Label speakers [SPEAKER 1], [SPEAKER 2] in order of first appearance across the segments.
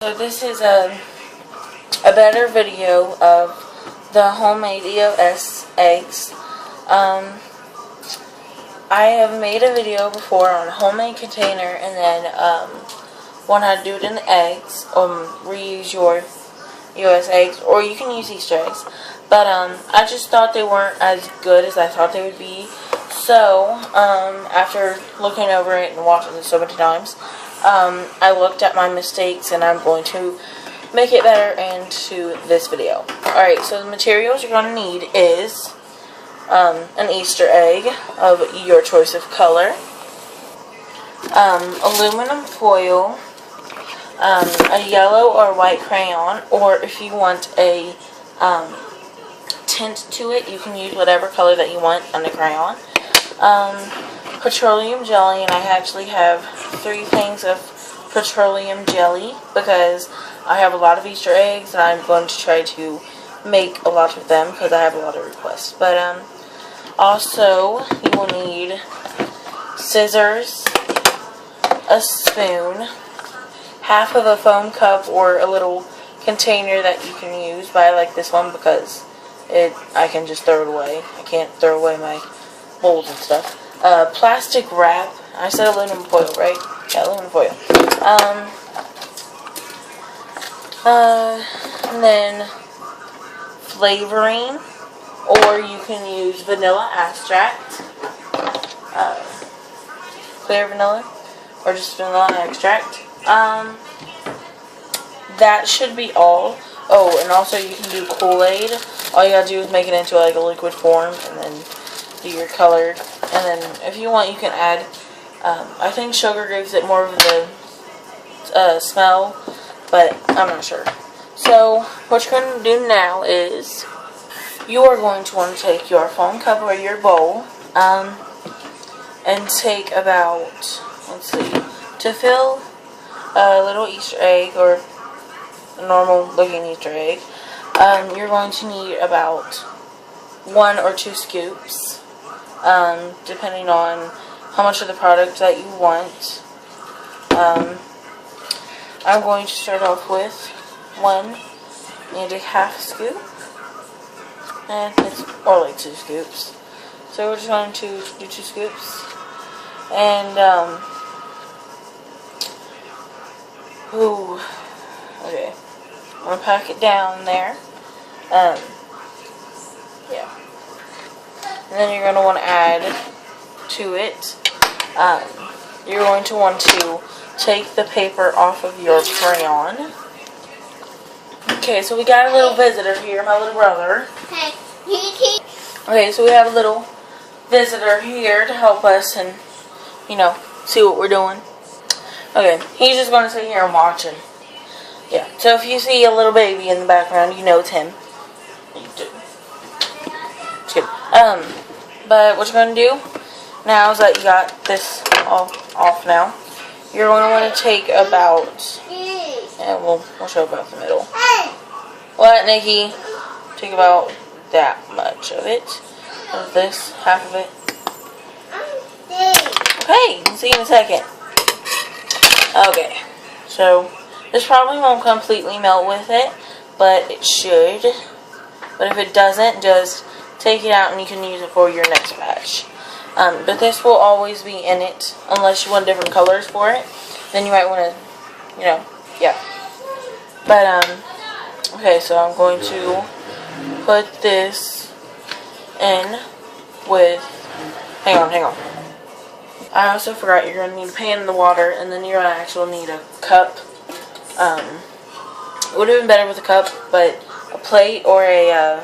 [SPEAKER 1] So this is a better video of the homemade EOS eggs. I have made a video before on a homemade container and then one how to do it in the eggs, reuse your EOS eggs, or you can use Easter eggs. But I just thought they weren't as good as I thought they would be. So after looking over it and watching it so many times, I looked at my mistakes and I'm going to make it better into this video. Alright, so the materials you're going to need is an Easter egg of your choice of color, aluminum foil, a yellow or white crayon, or if you want a tint to it, you can use whatever color that you want on the crayon, petroleum jelly, and I actually have 3 things of petroleum jelly because I have a lot of Easter eggs and I'm going to try to make a lot of them because I have a lot of requests. But also you will need scissors, a spoon, half of a foam cup or a little container that you can use, but I like this one because I can just throw it away. I can't throw away my bowls and stuff. Plastic wrap. I said aluminum foil, right? Yeah, aluminum foil. And then flavoring, or you can use vanilla extract, clear vanilla, or just vanilla extract. That should be all. Oh, and also you can do Kool-Aid. All you gotta do is make it into like a liquid form, and then do your color. And then if you want, you can add. I think sugar gives it more of the smell, but I'm not sure. So what you're going to do now is you are going to want to take your foam cup or your bowl and take about, let's see, to fill a little Easter egg or a normal looking Easter egg, you're going to need about 1 or 2 scoops, depending on how much of the product that you want. I'm going to start off with 1.5 scoop, and it's more like 2 scoops. So we're just going to do 2 scoops, and okay, I'm gonna pack it down there. Yeah, and then you're gonna want to add to it. You're going to want to take the paper off of your crayon. Okay, so we got a little visitor here, my little brother. Okay, so we have a little visitor here to help us and, you know, see what we're doing. Okay, he's just going to sit here and watch it. Yeah, so if you see a little baby in the background, you know it's him. Just kidding. But what you're going to do now is that you got this off now. You're going to want to take about, yeah, we'll show about the middle. What, Nikki? Take about that much of it. Of this, half of it. Okay, see you in a second. Okay, so this probably won't completely melt with it, but it should. But if it doesn't, just take it out and you can use it for your next batch. But this will always be in it, unless you want different colors for it. Then you might want to, you know, yeah. But, okay, so I'm going to put this in with, hang on. I also forgot you're going to need a pan in the water, and then you're going to actually need a cup. It would have been better with a cup, but a plate or a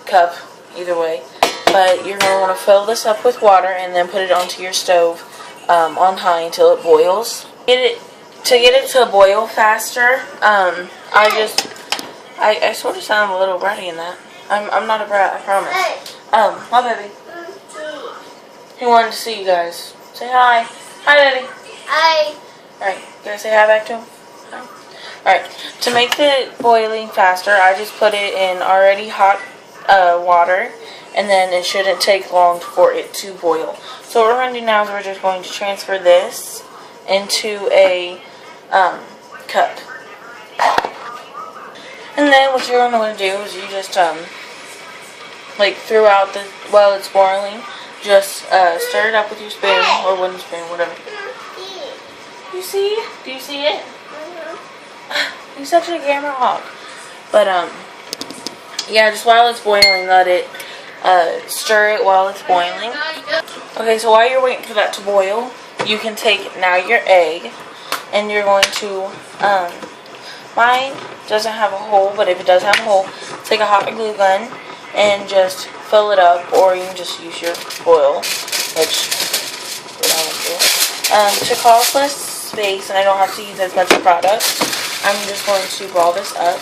[SPEAKER 1] cup, either way. But you're going to want to fill this up with water and then put it onto your stove on high until it boils. To get it to boil faster, I sort of sound a little bratty in that. I'm not a brat, I promise. Hi, baby. He wanted to see you guys. Say hi. Hi, Daddy.
[SPEAKER 2] Hi.
[SPEAKER 1] Alright, can I say hi back to him? Hi. Alright, to make the boiling faster, I just put it in already hot water, and then it shouldn't take long for it to boil. So what we're going to do now is we're just going to transfer this into a cup. And then what you're going to want to do is you just, like throughout while it's boiling, just stir it up with your spoon or wooden spoon, whatever. You see? Do you see it? You're such a camera hog. But yeah, just while it's boiling, let it stir it while it's boiling. Okay, so while you're waiting for that to boil, you can take now your egg, and you're going to mine doesn't have a hole, but if it does have a hole, take a hot glue gun and just fill it up, or you can just use your foil, which I don't do. To cause less space, and I don't have to use as much product, I'm just going to ball this up,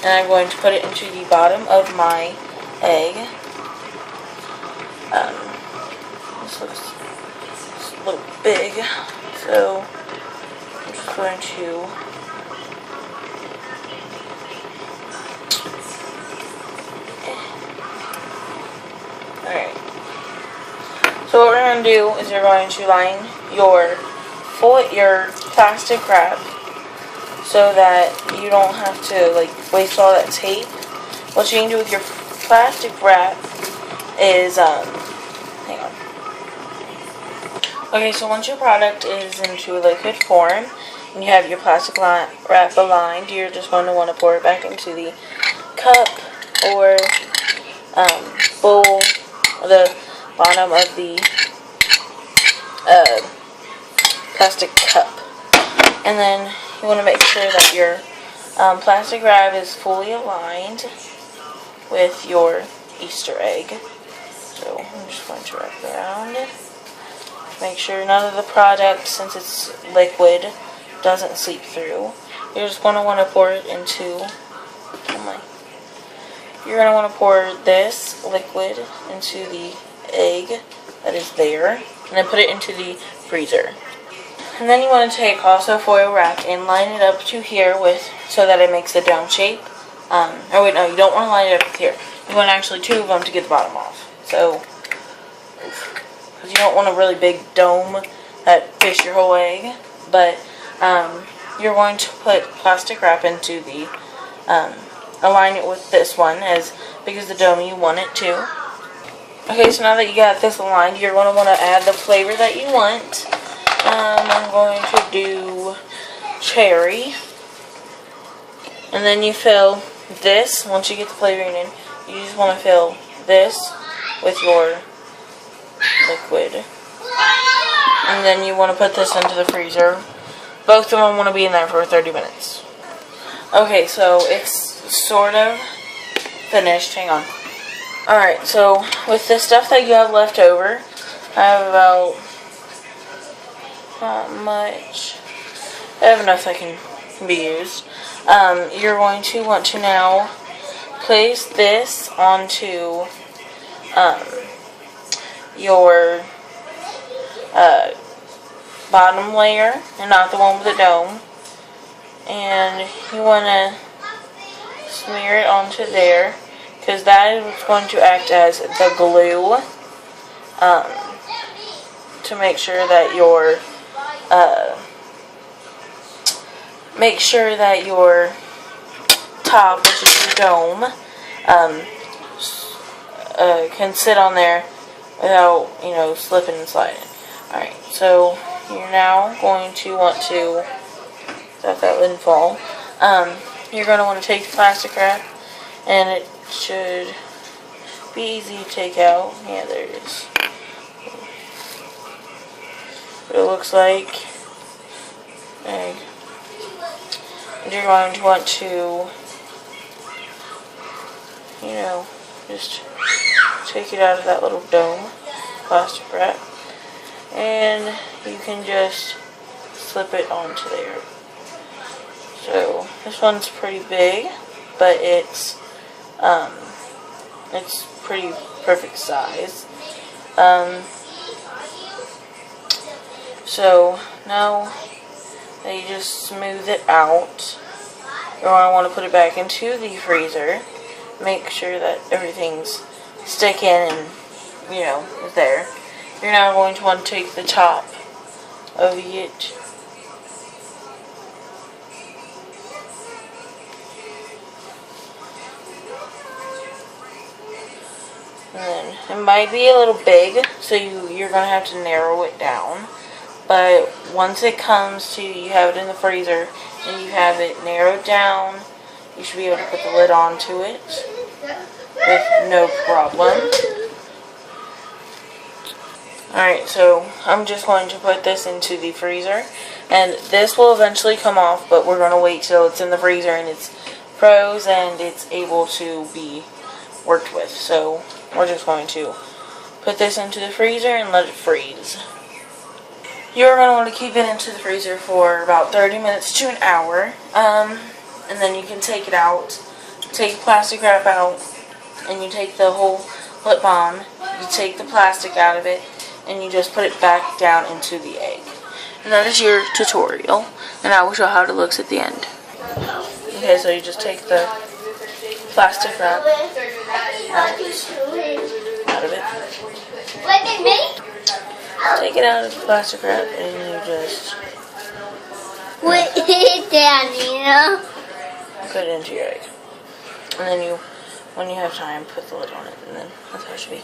[SPEAKER 1] and I'm going to put it into the bottom of my egg. This looks a little big, so I'm just going to alright. So what we're going to do is you're going to line your plastic wrap so that you don't have to like waste all that tape. What you can do with your plastic wrap is hang on. Okay, so once your product is into liquid form and you have your plastic wrap aligned, you're just going to want to pour it back into the cup or bowl, the bottom of the plastic cup. And then you want to make sure that your plastic wrap is fully aligned with your Easter egg. So I'm just going to wrap it around it. Make sure none of the product, since it's liquid, doesn't seep through. You're just going to want to pour it into, you're going to want to pour this liquid into the egg that is there, and then put it into the freezer. And then you want to take also foil wrap and line it up to here so that it makes a dome shape. Oh wait, no, you don't want to line it up with here. You want actually two of them to get the bottom off. So, because you don't want a really big dome that fits your whole egg. But you're going to put plastic wrap into the, align it with this one as big as the dome you want it to. Okay, so now that you got this aligned, you're going to want to add the flavor that you want. I'm going to do cherry. And then you fill this, once you get the flavoring in, you just want to fill this with your liquid. And then you want to put this into the freezer. Both of them want to be in there for 30 minutes. Okay, so it's sort of finished. Hang on. Alright, so with the stuff that you have left over, I have about, not much, I have enough that can be used. You're going to want to now place this onto your bottom layer, and not the one with the dome. And you want to smear it onto there, because that is what's going to act as the glue to make sure that your top, which is your dome, can sit on there without, slipping and sliding. Alright, so you're now going to want to, that wouldn't fall, you're going to want to take the plastic wrap, and it should be easy to take out. Yeah, there it is. What it looks like. Egg. And you're going to want to, just take it out of that little dome, plastic wrap, and you can just slip it onto there. So this one's pretty big, but it's pretty perfect size. So now that you just smooth it out, you're going to want to put it back into the freezer. Make sure that everything's sticking and, is there. You're now going to want to take the top of it then it might be a little big, so you're going to have to narrow it down. But once it comes to, you have it in the freezer, and you have it narrowed down, you should be able to put the lid onto it with no problem. Alright, so I'm just going to put this into the freezer, and this will eventually come off, but we're going to wait till it's in the freezer and it's froze and it's able to be worked with. So we're just going to put this into the freezer and let it freeze. You're going to want to keep it into the freezer for about 30 minutes to an hour, and then you can take it out, take the plastic wrap out, and you take the whole lip balm, you take the plastic out of it, and you just put it back down into the egg. And that is your tutorial, and I will show how it looks at the end. Okay, so you just take the plastic wrap out of it. Take it out of the plastic wrap, and you just
[SPEAKER 2] put it down, you know?
[SPEAKER 1] Put it into your egg. And then when you have time, put the lid on it, and then that's how it should be.